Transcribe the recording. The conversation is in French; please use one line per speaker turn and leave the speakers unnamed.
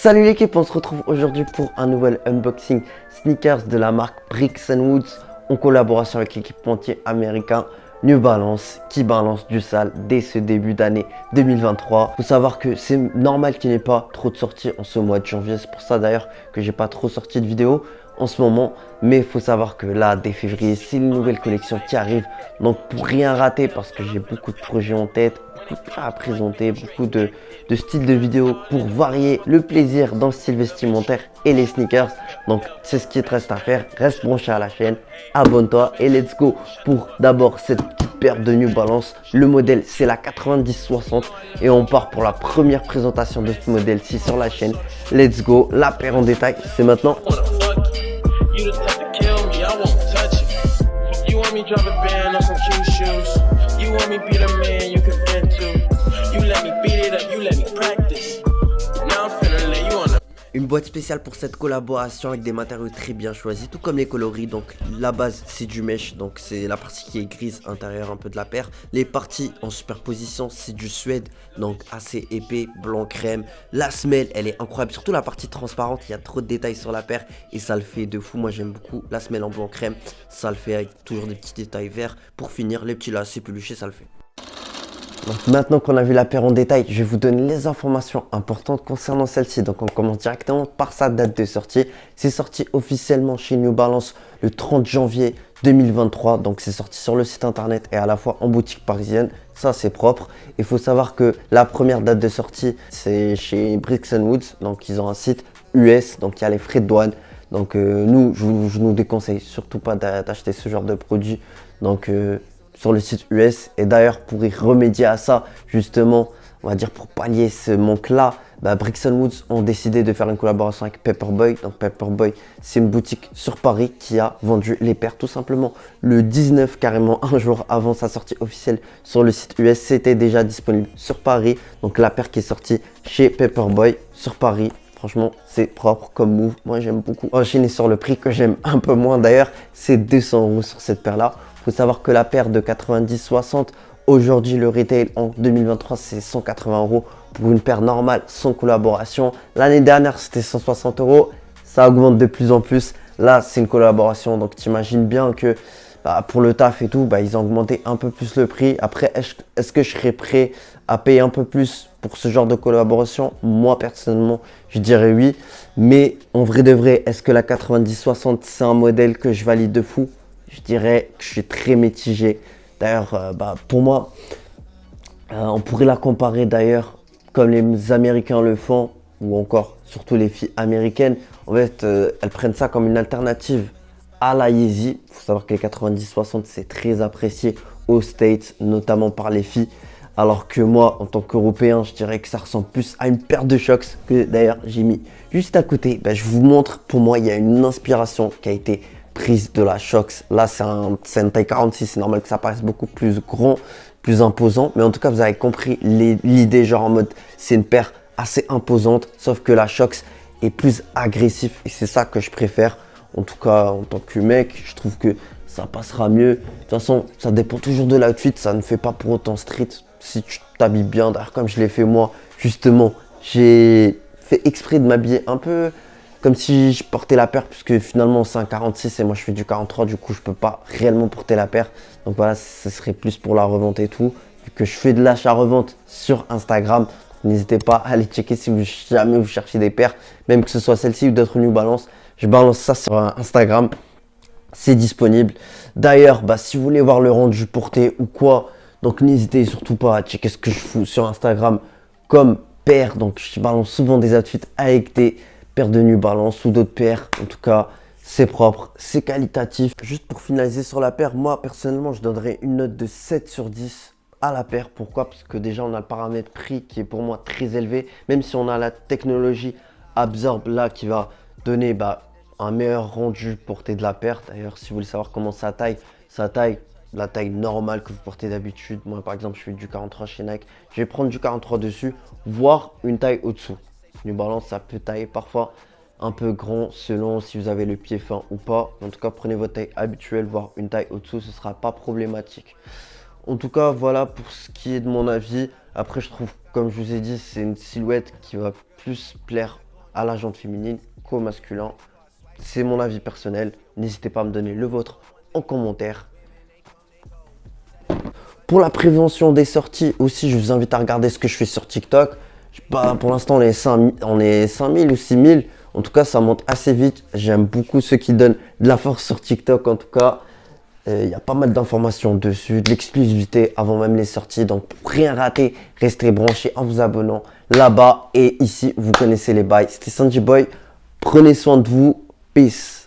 Salut l'équipe, on se retrouve aujourd'hui pour un nouvel unboxing sneakers de la marque Bricks & Woods en collaboration avec l'équipementier américain New Balance qui balance du sale dès ce début d'année 2023. Faut savoir que c'est normal qu'il n'y ait pas trop de sorties en ce mois de janvier, c'est pour ça d'ailleurs que j'ai pas trop sorti de vidéos en ce moment, mais il faut savoir que là dès février c'est une nouvelle collection qui arrive, donc pour rien rater, parce que j'ai beaucoup de projets en tête, beaucoup de plats à présenter, beaucoup de styles de vidéos pour varier le plaisir dans le style vestimentaire et les sneakers. Donc c'est ce qui te reste à faire, reste branché à la chaîne, abonne-toi et let's go pour d'abord cette petite paire de New Balance. Le modèle c'est la 90-60 et on part pour la première présentation de ce modèle-ci sur la chaîne. Let's go, la paire en détail c'est maintenant.
You the type to kill me, I won't touch it. You want me drop a band on some cute shoes. You want me be the man you can vent to. You let me beat it up, you let me practice. Now I'm finna lay you on the...
Une boîte spéciale pour cette collaboration avec des matériaux très bien choisis, tout comme les coloris. Donc la base c'est du mesh, donc c'est la partie qui est grise intérieure un peu de la paire. Les parties en superposition c'est du suède, donc assez épais, blanc crème. La semelle elle est incroyable, surtout la partie transparente, il y a trop de détails sur la paire et ça le fait de fou. Moi j'aime beaucoup la semelle en blanc crème, ça le fait avec toujours des petits détails verts. Pour finir les petits lacets peluchés, ça le fait. Donc maintenant qu'on a vu la paire en détail, je vais vous donner les informations importantes concernant celle-ci. Donc on commence directement par sa date de sortie. C'est sorti officiellement chez New Balance le 30 janvier 2023. Donc c'est sorti sur le site internet et à la fois en boutique parisienne. Ça c'est propre. Il faut savoir que la première date de sortie c'est chez Bricks & Woods. Donc ils ont un site US, donc il y a les frais de douane. Donc nous, je nous déconseille surtout pas d'acheter ce genre de produit. Donc sur le site US, et d'ailleurs pour y remédier à ça, justement, on va dire pour pallier ce manque là, Bricks & Woods ont décidé de faire une collaboration avec Paperboy. Donc Paperboy c'est une boutique sur Paris qui a vendu les paires tout simplement le 19, carrément un jour avant sa sortie officielle sur le site US. C'était déjà disponible sur Paris, donc la paire qui est sortie chez Paperboy sur Paris. Franchement, c'est propre comme move. Moi, j'aime beaucoup. Enchaîner sur le prix que j'aime un peu moins d'ailleurs, c'est 200 € sur cette paire-là. Il faut savoir que la paire de 90-60, aujourd'hui, le retail en 2023, c'est 180 € pour une paire normale sans collaboration. L'année dernière, c'était 160 €. Ça augmente de plus en plus. Là, c'est une collaboration. Donc, tu imagines bien que pour le taf et tout, ils ont augmenté un peu plus le prix. Après, est-ce que je serais prêt à payer un peu plus pour ce genre de collaboration? Moi, personnellement, je dirais oui. Mais en vrai de vrai, est-ce que la 90-60, c'est un modèle que je valide de fou? Je dirais que je suis très mitigé. D'ailleurs, pour moi, on pourrait la comparer d'ailleurs comme les Américains le font, ou encore surtout les filles américaines. En fait, elles prennent ça comme une alternative à la Yeezy. Il faut savoir que les 90-60 c'est très apprécié aux States, notamment par les filles. Alors que moi, en tant qu'Européen, je dirais que ça ressemble plus à une paire de Shox que d'ailleurs j'ai mis juste à côté. Je vous montre, pour moi, il y a une inspiration qui a été prise de la Shox. Là, c'est une taille 46, c'est normal que ça paraisse beaucoup plus grand, plus imposant. Mais en tout cas, vous avez compris l'idée, genre en mode, c'est une paire assez imposante, sauf que la Shox est plus agressif et c'est ça que je préfère. En tout cas, en tant que mec, je trouve que ça passera mieux. De toute façon, ça dépend toujours de l'outfit. Ça ne fait pas pour autant street si tu t'habilles bien. D'ailleurs, comme je l'ai fait moi, justement, j'ai fait exprès de m'habiller un peu comme si je portais la paire, puisque finalement, c'est un 46 et moi, je fais du 43. Du coup, je peux pas réellement porter la paire. Donc voilà, ce serait plus pour la revente et tout. Vu que je fais de l'achat-revente sur Instagram, n'hésitez pas à aller checker si jamais vous cherchez des paires, même que ce soit celle-ci ou d'autres New Balance. Je balance ça sur Instagram, c'est disponible. D'ailleurs, si vous voulez voir le rendu porté ou quoi, donc n'hésitez surtout pas à checker ce que je fous sur Instagram comme paire. Donc je balance souvent des outfits avec des paires de New Balance ou d'autres paires. En tout cas, c'est propre, c'est qualitatif. Juste pour finaliser sur la paire, moi personnellement, je donnerais une note de 7 sur 10 à la paire. Pourquoi? Parce que déjà, on a le paramètre prix qui est pour moi très élevé. Même si on a la technologie Absorb là qui va donner un meilleur rendu porté de la paire. D'ailleurs, si vous voulez savoir comment ça taille la taille normale que vous portez d'habitude. Moi, par exemple, je fais du 43 chez Nike. Je vais prendre du 43 dessus, voire une taille au-dessous. New Balance, ça peut tailler parfois un peu grand selon si vous avez le pied fin ou pas. En tout cas, prenez votre taille habituelle, voire une taille au-dessous, ce ne sera pas problématique. En tout cas, voilà pour ce qui est de mon avis. Après, je trouve, comme je vous ai dit, c'est une silhouette qui va plus plaire à la jante féminine qu'au masculin. C'est mon avis personnel. N'hésitez pas à me donner le vôtre en commentaire. Pour la prévention des sorties aussi, je vous invite à regarder ce que je fais sur TikTok. Je sais pas, pour l'instant, on est 5000 ou 6000. En tout cas, ça monte assez vite. J'aime beaucoup ceux qui donnent de la force sur TikTok. En tout cas, il y a pas mal d'informations dessus, de l'exclusivité avant même les sorties. Donc, pour rien rater, restez branchés en vous abonnant là-bas. Et ici, vous connaissez les bails. C'était Sanji Boy. Prenez soin de vous. Peace.